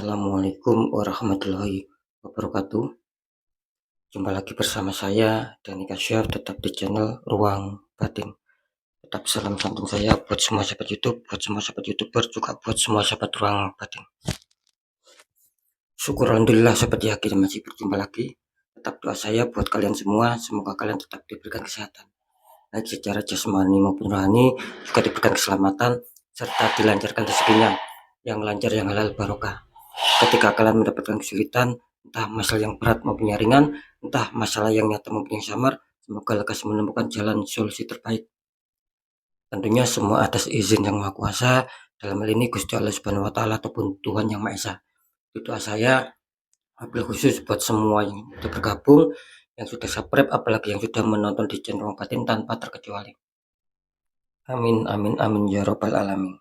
Assalamualaikum warahmatullahi wabarakatuh. Jumpa lagi bersama saya Dani Kasyaf, tetap di channel Ruang Batin. Tetap salam santun saya buat semua sahabat YouTube, buat semua sahabat YouTuber, juga buat semua sahabat Ruang Batin. Syukur alhamdulillah sahabat ya, kita masih berjumpa lagi. Tetap doa saya buat kalian semua, semoga kalian tetap diberikan kesehatan, baik secara jasmani maupun rohani, juga diberikan keselamatan serta dilancarkan rezekinya yang lancar, yang halal barokah. Ketika kalian mendapatkan kesulitan, entah masalah yang berat maupun yang ringan, entah masalah yang nyata maupun yang samar, semoga lekas menemukan jalan solusi terbaik. Tentunya semua atas izin yang Maha Kuasa, dalam hal ini Gusti Allah Subhanahu wa taala ataupun Tuhan Yang Maha Esa. Itu doa saya, wabil khusus buat semua yang sudah bergabung, yang sudah subscribe, apalagi yang sudah menonton di channel Ruang Batin tanpa terkecuali. Amin amin amin ya robbal alamin.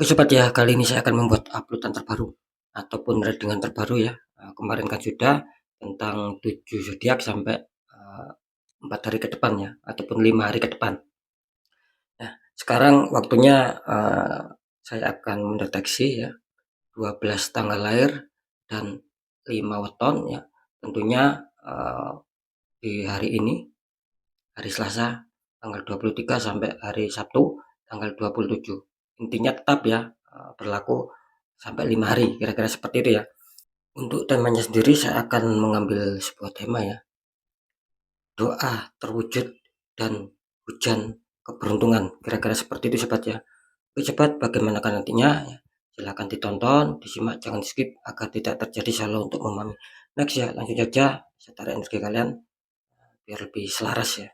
Oke sobat ya, kali ini saya akan membuat uploadan terbaru ataupun readingan terbaru ya. Kemarin kan sudah tentang 7 zodiak sampai 4 hari ke depan ya, ataupun 5 hari ke depan. Nah, sekarang waktunya saya akan mendeteksi ya 12 tanggal lahir dan 5 weton ya. Tentunya di hari ini, hari Selasa tanggal 23 sampai hari Sabtu tanggal 27. Intinya tetap ya berlaku sampai 5 hari, kira-kira seperti itu ya. Untuk temanya sendiri saya akan mengambil sebuah tema ya, doa terwujud dan hujan keberuntungan, kira-kira seperti itu sobat ya. Oke sobat, bagaimana kan nantinya ya, silahkan ditonton, disimak, jangan skip agar tidak terjadi salah untuk memahami. Next ya, lanjut saja, saya tarik energi kalian biar lebih selaras ya.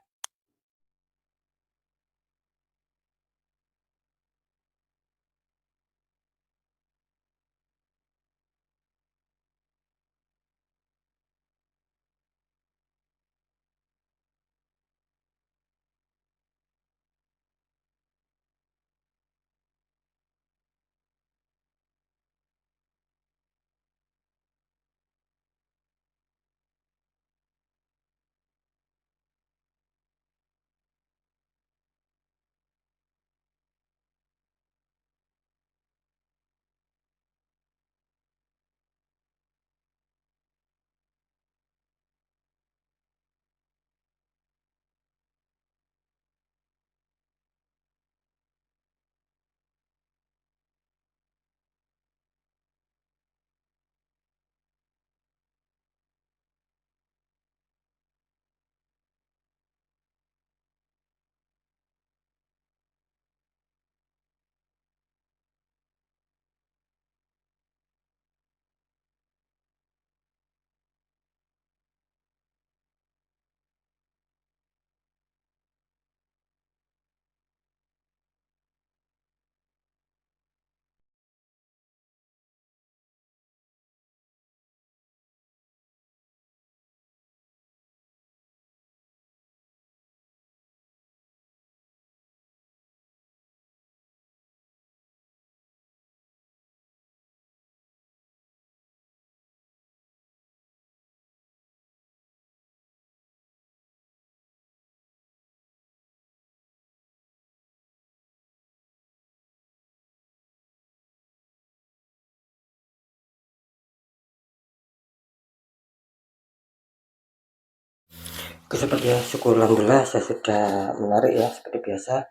Oke sobat ya, syukur alhamdulillah saya sudah menarik ya seperti biasa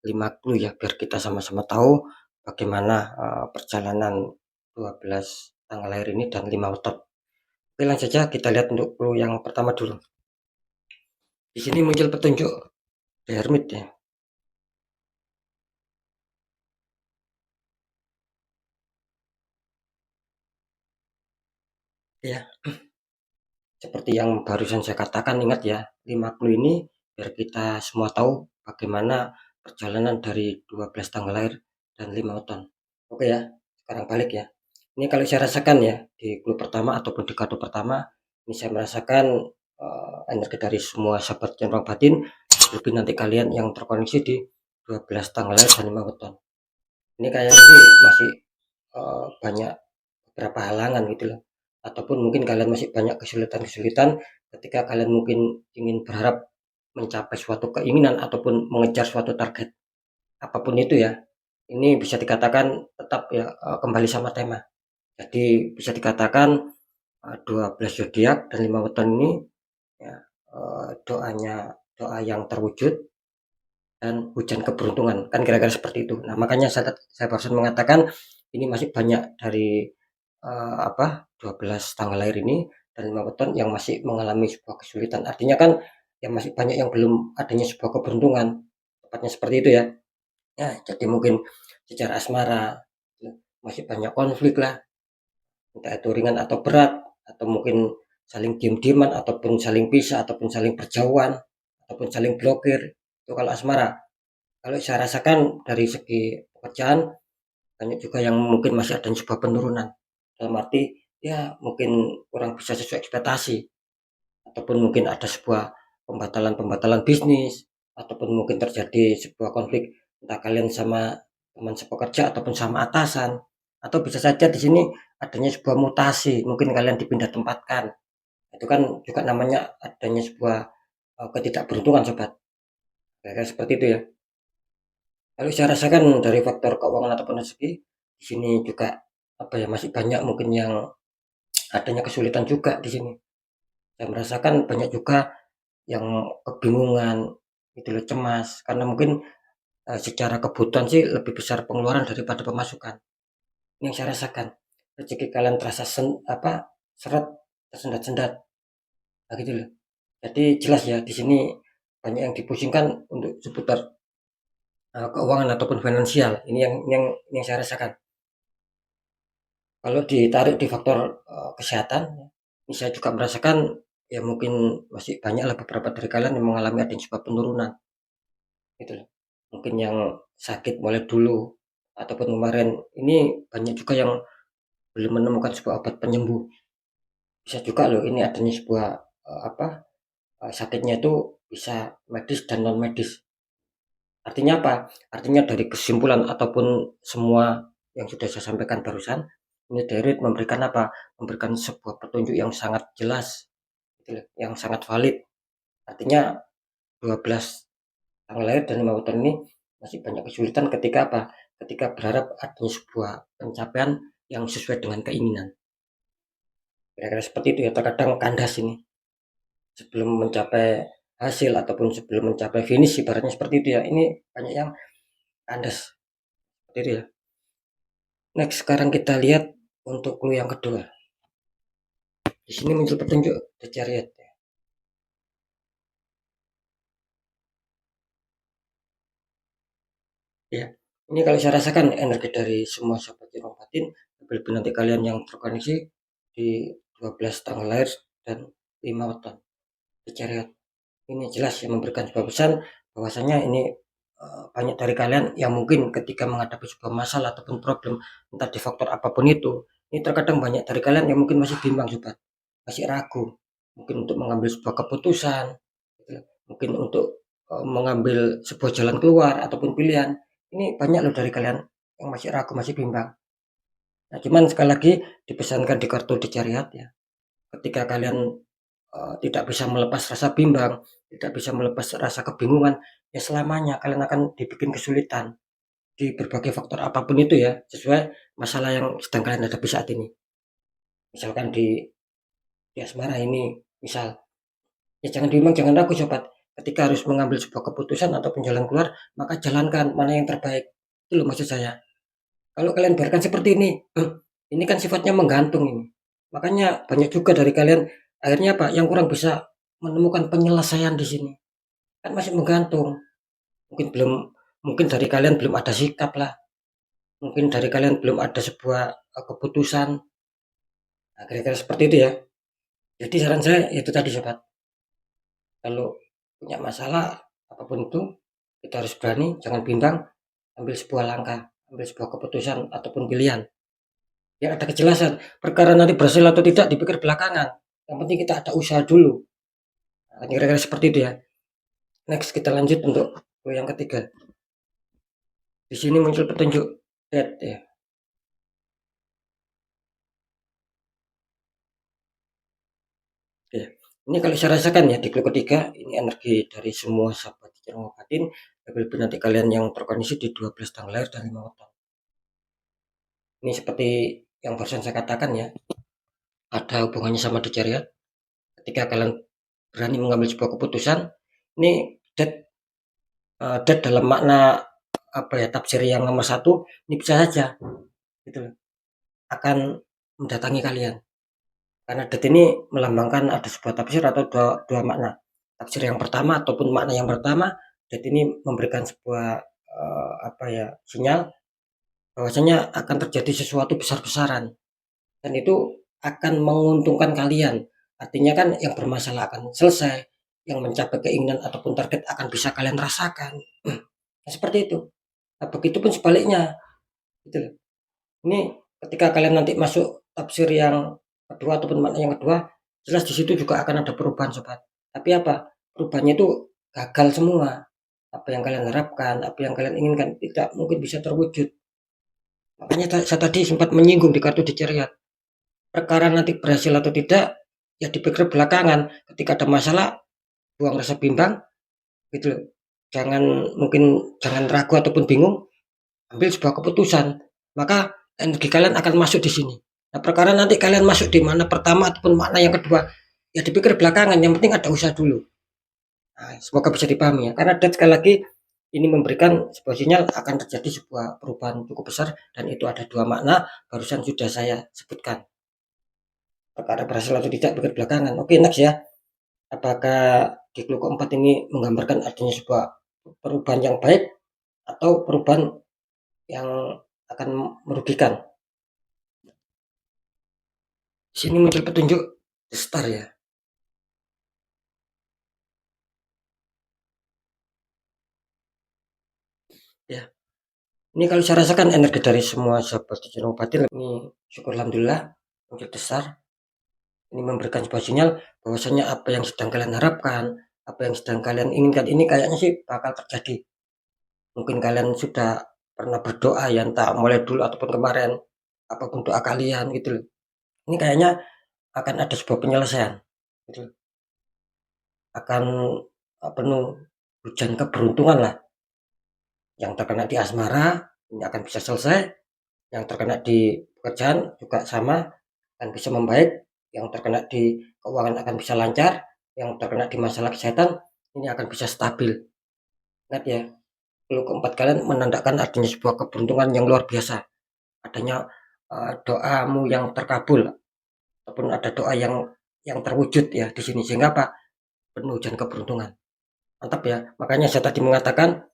5 clue ya, biar kita sama-sama tahu bagaimana perjalanan 12 tanggal lahir ini dan 5 weton. Oke langsung saja kita lihat untuk clue yang pertama dulu. Di sini muncul petunjuk The Hermit ya. Ya, seperti yang barusan saya katakan, ingat ya, 5 clue ini biar kita semua tahu bagaimana perjalanan dari 12 tanggal lahir dan 5 weton. Oke ya, sekarang balik ya. Ini kalau saya rasakan ya, di clue pertama ataupun di kado pertama, ini saya merasakan energi dari semua sahabat Ruang Batin, lebih nanti kalian yang terkoneksi di 12 tanggal lahir dan 5 weton. Ini kayaknya sih masih banyak beberapa halangan gitu loh, ataupun mungkin kalian masih banyak kesulitan-kesulitan ketika kalian mungkin ingin berharap mencapai suatu keinginan ataupun mengejar suatu target apapun itu ya. ini bisa dikatakan tetap ya, kembali sama tema. Jadi bisa dikatakan, 12 zodiak dan 5 weton ini ya, doa yang terwujud dan hujan keberuntungan, kan kira-kira seperti itu. Nah, makanya saya barusan mengatakan ini masih banyak dari, 12 tanggal lahir ini dan 5 weton yang masih mengalami sebuah kesulitan. Artinya kan yang masih banyak yang belum adanya sebuah keberuntungan, tepatnya seperti itu ya. Ya, jadi mungkin secara asmara, ya, masih banyak konflik lah, entah itu ringan atau berat, atau mungkin saling diem-dieman, ataupun saling pisah, ataupun saling berjauhan, ataupun saling blokir. Itu kalau asmara. Kalau saya rasakan dari segi pekerjaan, banyak juga yang mungkin masih ada sebuah penurunan. Dalam arti, ya mungkin kurang bisa sesuai ekspektasi, ataupun mungkin ada sebuah pembatalan-pembatalan bisnis, ataupun mungkin terjadi sebuah konflik entah kalian sama teman sepekerja ataupun sama atasan, atau bisa saja di sini adanya sebuah mutasi, mungkin kalian dipindah tempatkan. Itu kan juga namanya adanya sebuah ketidakberuntungan sobat. Kira-kira seperti itu ya. Lalu saya rasakan dari faktor keuangan ataupun rezeki di sini juga apa ya masih banyak mungkin yang adanya kesulitan juga di sini. Saya merasakan banyak juga yang kebingungan, gitu loh, cemas karena mungkin, secara kebutuhan sih lebih besar pengeluaran daripada pemasukan. Ini yang saya rasakan. Rezeki kalian terasa seret, tersendat-sendat, nah gitu loh. Jadi jelas ya di sini banyak yang dipusingkan untuk seputar, keuangan ataupun finansial. Ini yang saya rasakan. Kalau ditarik di faktor, kesehatan, ini saya juga merasakan ya mungkin masih banyaklah beberapa dari kalian yang mengalami adanya sebuah penurunan. Gitu loh. Mungkin yang sakit mulai dulu ataupun kemarin ini banyak juga yang belum menemukan sebuah obat penyembuh. Bisa juga loh ini adanya sebuah sakitnya itu bisa medis dan non medis. Artinya apa? Artinya dari kesimpulan ataupun semua yang sudah saya sampaikan barusan, ini Derrit memberikan apa? Memberikan sebuah petunjuk yang sangat jelas, gitu loh, yang sangat valid. Artinya 12 tanggal lahir dan 5 tahun ini masih banyak kesulitan ketika apa? Ketika berharap adanya sebuah pencapaian yang sesuai dengan keinginan. Kira-kira seperti itu ya, terkadang kandas ini. Sebelum mencapai hasil ataupun sebelum mencapai finish ibaratnya seperti itu ya. Ini banyak yang kandas. Seperti itu ya. Next, sekarang kita lihat untuk clue yang kedua. Di sini muncul petunjuk The Chariot. Ya, ini kalau saya rasakan energi dari semua sahabat Irfan Batin, lebih nanti kalian yang terkoneksi di 12 tanggal lahir dan 5 weton The Chariot. Ini jelas yang memberikan sebuah pesan bahwasanya ini banyak dari kalian yang mungkin ketika menghadapi sebuah masalah ataupun problem entah di faktor apapun itu, ini terkadang banyak dari kalian yang mungkin masih bimbang sobat, masih ragu, mungkin untuk mengambil sebuah keputusan, gitu. Mungkin untuk mengambil sebuah jalan keluar ataupun pilihan. Ini banyak loh dari kalian yang masih ragu, masih bimbang. Nah, cuman sekali lagi dipesankan di kartu di Chariot ya, ketika kalian tidak bisa melepas rasa bimbang, tidak bisa melepas rasa kebingungan, ya selamanya kalian akan dibikin kesulitan di berbagai faktor apapun itu ya, sesuai masalah yang sedang kalian hadapi saat ini. Misalkan di asmara ini, misal, ya jangan bimbang, jangan ragu sobat. Ketika harus mengambil sebuah keputusan ataupun jalan keluar, maka jalankan mana yang terbaik. Itu loh maksud saya. Kalau kalian biarkan seperti ini kan sifatnya menggantung ini. Makanya banyak juga dari kalian akhirnya apa? Yang kurang bisa menemukan penyelesaian di sini. Kan masih menggantung. Mungkin belum mungkin dari kalian belum ada sikap lah. Mungkin dari kalian belum ada sebuah keputusan. Nah, kira-kira seperti itu ya. Jadi saran saya itu tadi sobat. Kalau punya masalah apapun itu, kita harus berani, jangan bimbang, ambil sebuah langkah, ambil sebuah keputusan ataupun pilihan. Ya ada kejelasan. Perkara nanti berhasil atau tidak dipikir belakangan. Yang penting kita ada usaha dulu. Nah, kira-kira seperti itu ya. Next kita lanjut untuk yang ketiga. Di sini muncul petunjuk death ya. Ya. Ini kalau saya rasakan ya di clue ketiga ini energi dari semua sahabat yang ngobatin lebih-lebih nanti kalian yang terkondisi di 12 tanggal lahir dan 5 weton. Ini seperti yang barusan saya katakan ya, ada hubungannya sama di chariot. Ketika kalian berani mengambil sebuah keputusan, ini dead dalam makna apa ya, tafsir yang nomor satu, ini bisa saja gitu loh, akan mendatangi kalian. Karena dead ini melambangkan ada sebuah tafsir atau dua makna. Tafsir yang pertama ataupun makna yang pertama, dead ini memberikan sebuah apa ya, sinyal bahwasanya akan terjadi sesuatu besar-besaran dan itu akan menguntungkan kalian. Artinya kan yang bermasalah akan selesai, yang mencapai keinginan ataupun target akan bisa kalian rasakan. Nah, seperti itu. Nah, begitupun sebaliknya, gitu loh. Ini ketika kalian nanti masuk tafsir yang kedua ataupun makna yang kedua, jelas di situ juga akan ada perubahan sobat. Tapi apa? Perubahannya itu gagal semua. Apa yang kalian harapkan, apa yang kalian inginkan tidak mungkin bisa terwujud. Makanya saya tadi sempat menyinggung di kartu di chariot. Perkara nanti berhasil atau tidak, ya dipikir belakangan. Ketika ada masalah, buang rasa bimbang, gitu loh. Jangan ragu ataupun bingung, ambil sebuah keputusan. Maka energi kalian akan masuk di sini. Nah, perkara nanti kalian masuk di mana pertama ataupun makna yang kedua, ya dipikir belakangan. Yang penting ada usaha dulu. Nah, semoga bisa dipahami ya. Karena sekali lagi ini memberikan sebuah sinyal akan terjadi sebuah perubahan cukup besar dan itu ada dua makna barusan sudah saya sebutkan. Perkara berhasil atau tidak pikir belakangan. Oke, next ya. Apakah di clue keempat ini menggambarkan adanya sebuah perubahan yang baik atau perubahan yang akan merugikan? Di sini muncul petunjuk The Star ya. Ya. Ini kalau saya rasakan energi dari semua sahabat di channel batin ini syukur alhamdulillah muncul The Star. Ini memberikan sebuah sinyal bahwasanya apa yang sedang kalian harapkan, apa yang sedang kalian inginkan ini kayaknya sih bakal terjadi. Mungkin kalian sudah pernah berdoa ya entah mulai dulu ataupun kemarin, apapun doa kalian gitu loh. Ini kayaknya akan ada sebuah penyelesaian gitu. Akan penuh hujan keberuntungan lah. Yang terkena di asmara ini akan bisa selesai, yang terkena di pekerjaan juga sama akan bisa membaik, yang terkena di keuangan akan bisa lancar, yang terkena di masalah kesehatan ini akan bisa stabil. Ingat ya, kalau keempat kalian menandakan adanya sebuah keberuntungan yang luar biasa, adanya doamu yang terkabul ataupun ada doa yang terwujud ya di sini sehingga apa? Penuh hujan keberuntungan. Mantap ya. Makanya saya tadi mengatakan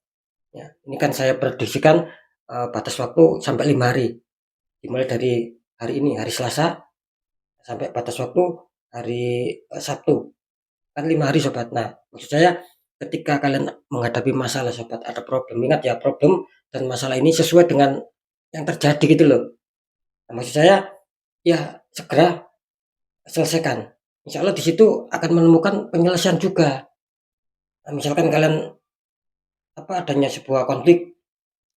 ya, ini kan saya prediksikan batas waktu sampai 5 hari. Dimulai dari hari ini, hari Selasa sampai batas waktu hari Sabtu. Kan 5 hari sobat. Nah, maksud saya ketika kalian menghadapi masalah sobat, ada problem. Ingat ya, problem dan masalah ini sesuai dengan yang terjadi gitu loh. Nah, maksud saya ya segera selesaikan. Insya Allah di situ akan menemukan penyelesaian juga. Nah, misalkan kalian adanya sebuah konflik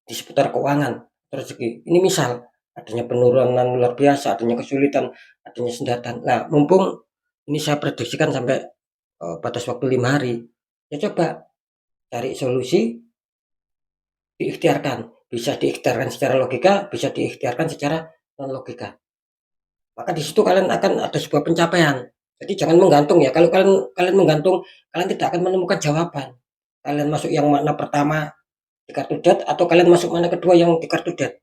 di seputar keuangan, rezeki. Ini misal adanya penurunan luar biasa, adanya kesulitan, adanya sendatan. Nah, mumpung ini saya prediksikan sampai batas waktu 5 hari, ya coba cari solusi, diikhtiarkan. Bisa diikhtiarkan secara logika, bisa diikhtiarkan secara non logika. Maka di situ kalian akan ada sebuah pencapaian. Jadi jangan menggantung ya. Kalau kalian menggantung, kalian tidak akan menemukan jawaban. Kalian masuk yang makna pertama di kartu death atau kalian masuk mana kedua yang di kartu death.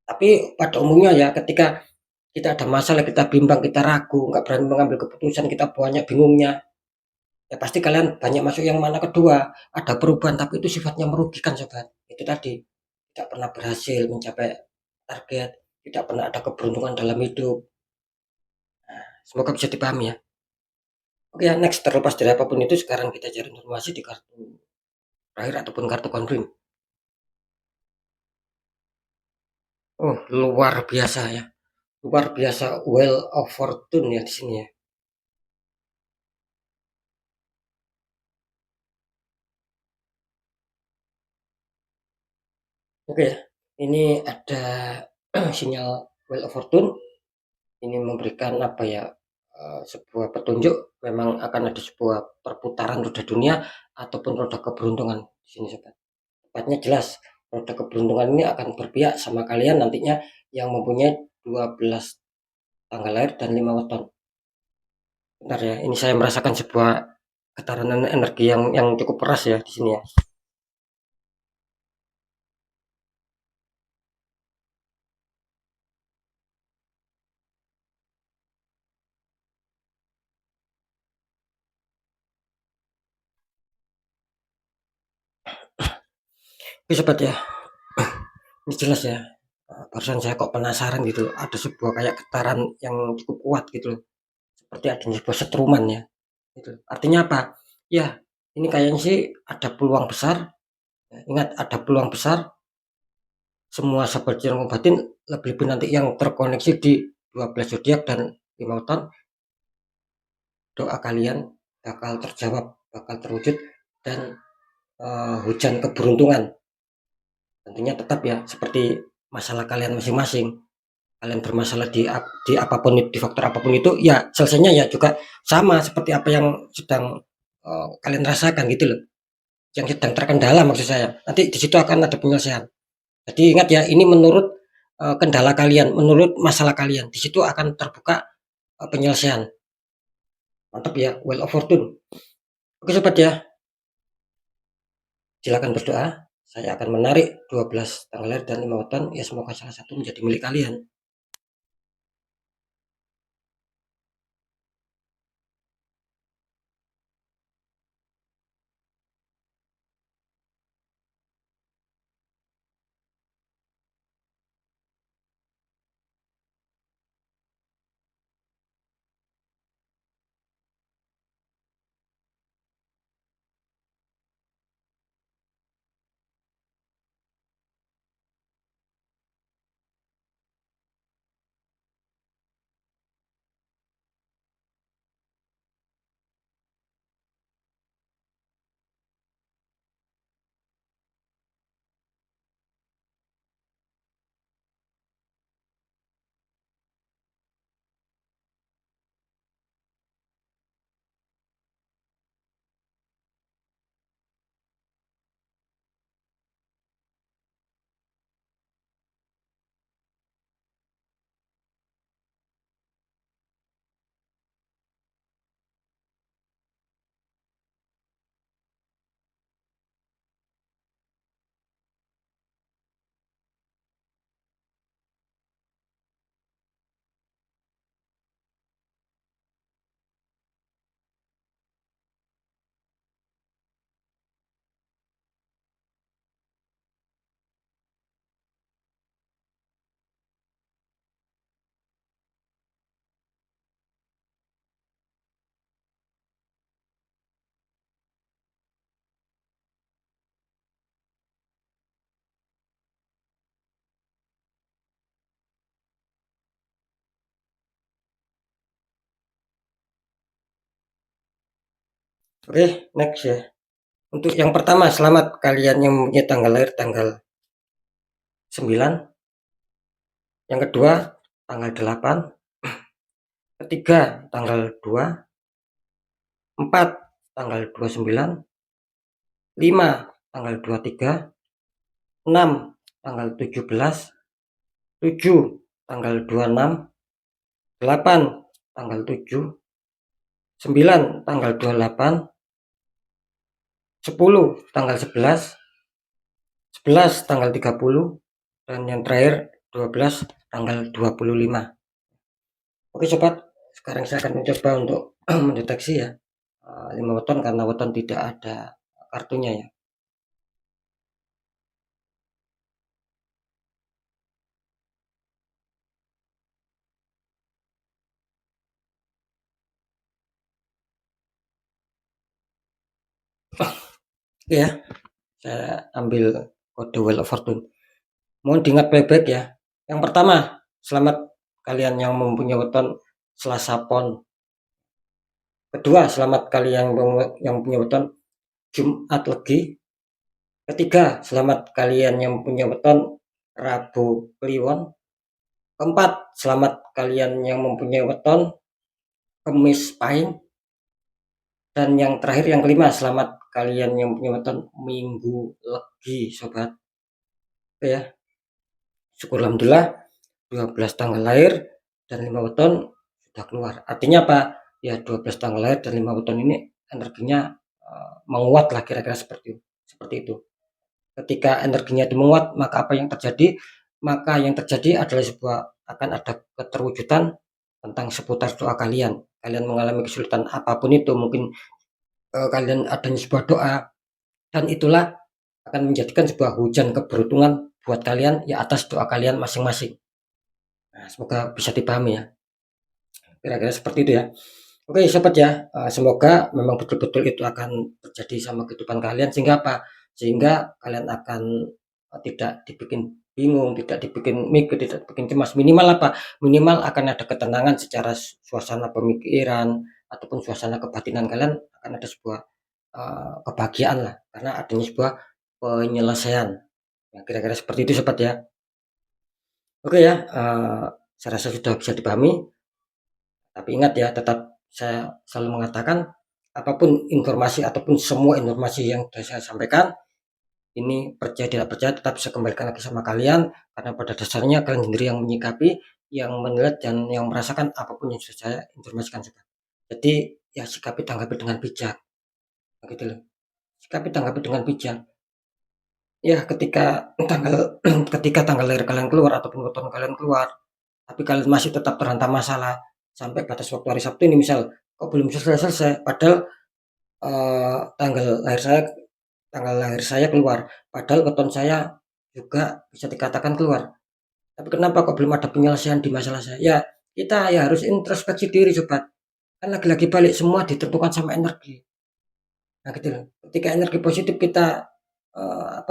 Tapi pada umumnya ya ketika kita ada masalah, kita bimbang, kita ragu, nggak berani mengambil keputusan, kita banyak bingungnya, ya pasti kalian banyak masuk yang mana kedua. Ada perubahan tapi itu sifatnya merugikan sobat. Itu tadi tidak pernah berhasil mencapai target, tidak pernah ada keberuntungan dalam hidup. Semoga bisa dipahami ya. Oke ya, next, terlepas dari apapun itu sekarang kita cari informasi di kartu terakhir ataupun kartu confirm. Oh, luar biasa ya. Luar biasa Wheel of Fortune ya di sini ya. Oke ya. Ini ada sinyal Wheel of Fortune. Ini memberikan apa ya? Sebuah petunjuk memang akan ada sebuah perputaran roda dunia ataupun roda keberuntungan di sini sobat. Tepatnya jelas, roda keberuntungan ini akan berpihak sama kalian nantinya yang mempunyai 12 tanggal lahir dan 5 weton. Bentar ya, ini saya merasakan sebuah getaran energi yang cukup keras ya di sini ya. Oke sobat ya, ini jelas ya. Barusan saya kok penasaran gitu, ada sebuah kayak getaran yang cukup kuat gitu loh. Seperti adanya sebuah setruman ya. Gitu. Artinya apa? Ya, ini kayaknya sih ada peluang besar. Ingat, ada peluang besar semua sahabat yang batin, lebih-lebih nanti yang terkoneksi di 12 zodiak dan 5 weton, doa kalian bakal terjawab, bakal terwujud, dan hujan keberuntungan tentunya tetap ya, seperti masalah kalian masing-masing. Kalian bermasalah di apapun, di faktor apapun itu ya, selesainya ya juga sama seperti apa yang sedang kalian rasakan gitu loh, yang sedang terkendala maksud saya, nanti di situ akan ada penyelesaian. Jadi ingat ya, ini menurut kendala kalian, menurut masalah kalian, di situ akan terbuka penyelesaian. Mantap ya, Wheel of Fortune. Oke sobat ya, silakan berdoa. Saya akan menarik 12 tanggal lahir dan 5 weton, ya semoga salah satu menjadi milik kalian. Oke, next ya. Untuk yang pertama, selamat kalian yang mempunyai tanggal lahir tanggal 9. Yang kedua, tanggal 8. Ketiga, tanggal 2. 4, tanggal 29. 5, tanggal 23. 6, tanggal 17. 7, tanggal 26. 8, tanggal 7. 9, tanggal 28. 10, tanggal 11. 11, tanggal 30. Dan yang terakhir 12, tanggal 25. Oke sobat, sekarang saya akan mencoba untuk mendeteksi ya 5 weton, karena weton tidak ada kartunya ya. Oke ya, saya ambil kode Wheel of Fortune. Mohon diingat baik-baik ya. Yang pertama, selamat kalian yang mempunyai weton Selasa Pon. Kedua, selamat kalian yang punya weton Jumat Legi. Ketiga, selamat kalian yang punya weton Rabu Kliwon. Keempat, selamat kalian yang mempunyai weton Kemis Pahing. Dan yang terakhir, yang kelima, selamat kalian yang punya weton Minggu Legi sobat. Oke ya, syukur alhamdulillah 12 tanggal lahir dan 5 weton sudah keluar. Artinya apa? Ya 12 tanggal lahir dan 5 weton ini energinya menguat lah, kira-kira seperti itu. Ketika energinya itu menguat, maka apa yang terjadi? Maka yang terjadi adalah akan ada keterwujudan tentang seputar doa kalian. Kalian mengalami kesulitan apapun itu, mungkin kalian adanya sebuah doa, dan itulah akan menjadikan sebuah hujan keberuntungan buat kalian ya atas doa kalian masing-masing. Nah, semoga bisa dipahami ya. Kira-kira seperti itu ya. Oke, sobat ya, semoga memang betul-betul itu akan terjadi sama kehidupan kalian, sehingga apa? Sehingga kalian akan tidak dibikin bingung, tidak dibikin mikir, tidak dibikin cemas. Minimal apa? Minimal akan ada ketenangan secara suasana pemikiran ataupun suasana kebatinan kalian, akan ada sebuah kebahagiaan lah, karena adanya sebuah penyelesaian. Ya, kira-kira seperti itu sobat ya. Oke ya, saya rasa sudah bisa dipahami. Tapi ingat ya, tetap saya selalu mengatakan, apapun informasi ataupun semua informasi yang sudah saya sampaikan, ini percaya tidak percaya tetap saya kembalikan lagi sama kalian, karena pada dasarnya kalian sendiri yang menyikapi, yang menilai, dan yang merasakan apapun yang sudah saya informasikan. Jadi ya sikapi, tanggapi dengan bijak, gitu loh. Sikapi, tanggapi dengan bijak. Ya ketika tanggal lahir kalian keluar ataupun weton kalian keluar, tapi kalian masih tetap terhantam masalah sampai batas waktu hari Sabtu ini, misal kok belum selesai-selesai, padahal tanggal lahir saya keluar, padahal weton saya juga bisa dikatakan keluar. Tapi kenapa kok belum ada penyelesaian di masalah saya? Ya, kita ya harus introspeksi diri sobat. Kan lagi-lagi balik semua ditentukan sama energi. Nah gitu loh. Ketika energi positif kita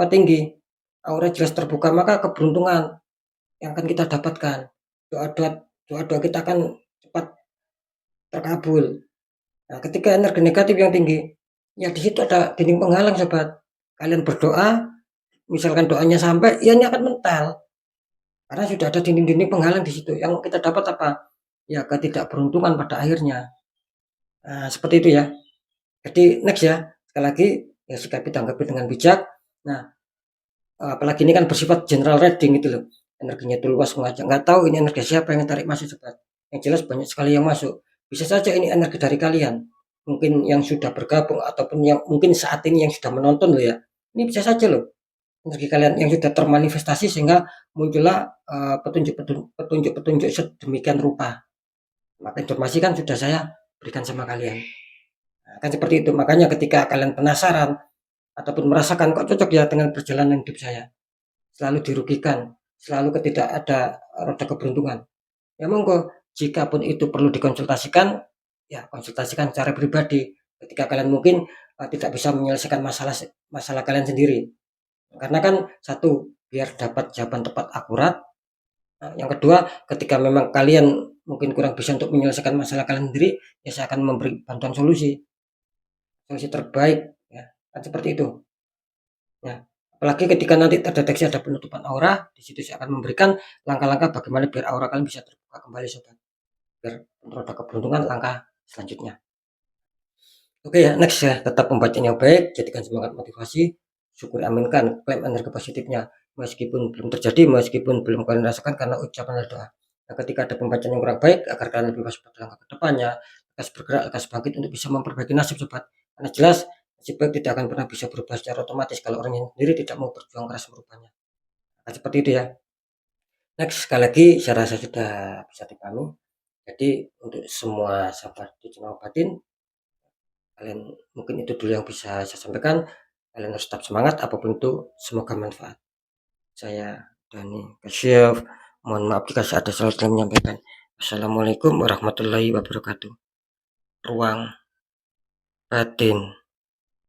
tinggi, aura jelas terbuka, maka keberuntungan yang akan kita dapatkan, doa-doa kita akan cepat terkabul. Nah, ketika energi negatif yang tinggi, ya di situ ada dinding penghalang sobat. Kalian berdoa, misalkan doanya sampai, ya ini akan mental. Karena sudah ada dinding-dinding penghalang di situ. Yang kita dapat apa? Ya ketidakberuntungan pada akhirnya. Nah, seperti itu ya. Jadi next ya, sekali lagi ya sikapi, tanggapi dengan bijak. Nah, apalagi ini kan bersifat general reading gitu loh. Energinya itu luas mengajak. Nggak tahu ini energi siapa yang tarik masuk sobat. Yang jelas banyak sekali yang masuk. Bisa saja ini energi dari kalian. Mungkin yang sudah bergabung ataupun yang mungkin saat ini yang sudah menonton loh ya. Ini bisa saja loh energi kalian yang sudah termanifestasi sehingga muncullah petunjuk-petunjuk sedemikian rupa. Maka informasi kan sudah saya berikan sama kalian. Nah, kan seperti itu. Makanya ketika kalian penasaran ataupun merasakan kok cocok ya dengan perjalanan hidup saya, selalu dirugikan, selalu tidak ada roda keberuntungan. Ya monggo, jika pun itu perlu dikonsultasikan, ya konsultasikan secara pribadi. Ketika kalian mungkin tidak bisa menyelesaikan masalah kalian sendiri. Karena kan satu, biar dapat jawaban tepat akurat. Yang kedua, ketika memang kalian mungkin kurang bisa untuk menyelesaikan masalah kalian sendiri, ya saya akan memberi bantuan solusi terbaik, ya kan seperti itu. Ya, apalagi ketika nanti terdeteksi ada penutupan aura, di situ saya akan memberikan langkah-langkah bagaimana biar aura kalian bisa terbuka kembali sobat. Biar roda keberuntungan langkah selanjutnya. Oke ya, next ya, tetap pembacaan yang baik, jadikan semangat motivasi, syukur aminkan, klaim energi positifnya, meskipun belum terjadi, meskipun belum kalian rasakan karena ucapan dan doa. Nah, ketika ada pembacaan yang kurang baik, agar kalian lebih waspada langkah ke depannya, lekas bergerak, lekas bangkit untuk bisa memperbaiki nasib sobat. Karena jelas, nasib baik tidak akan pernah bisa berubah secara otomatis kalau orangnya sendiri tidak mau berjuang keras merubahnya. Nah, seperti itu ya. Next, sekali lagi, saya rasa sudah bisa dipahami. Jadi, untuk semua sahabat di channel Batin, kalian mungkin itu dulu yang bisa saya sampaikan. Kalian harus tetap semangat apapun itu, semoga manfaat. Saya Dani Kasyaf, mohon maaf jika ada salah dalam menyampaikan. Assalamualaikum warahmatullahi wabarakatuh. Ruang batin.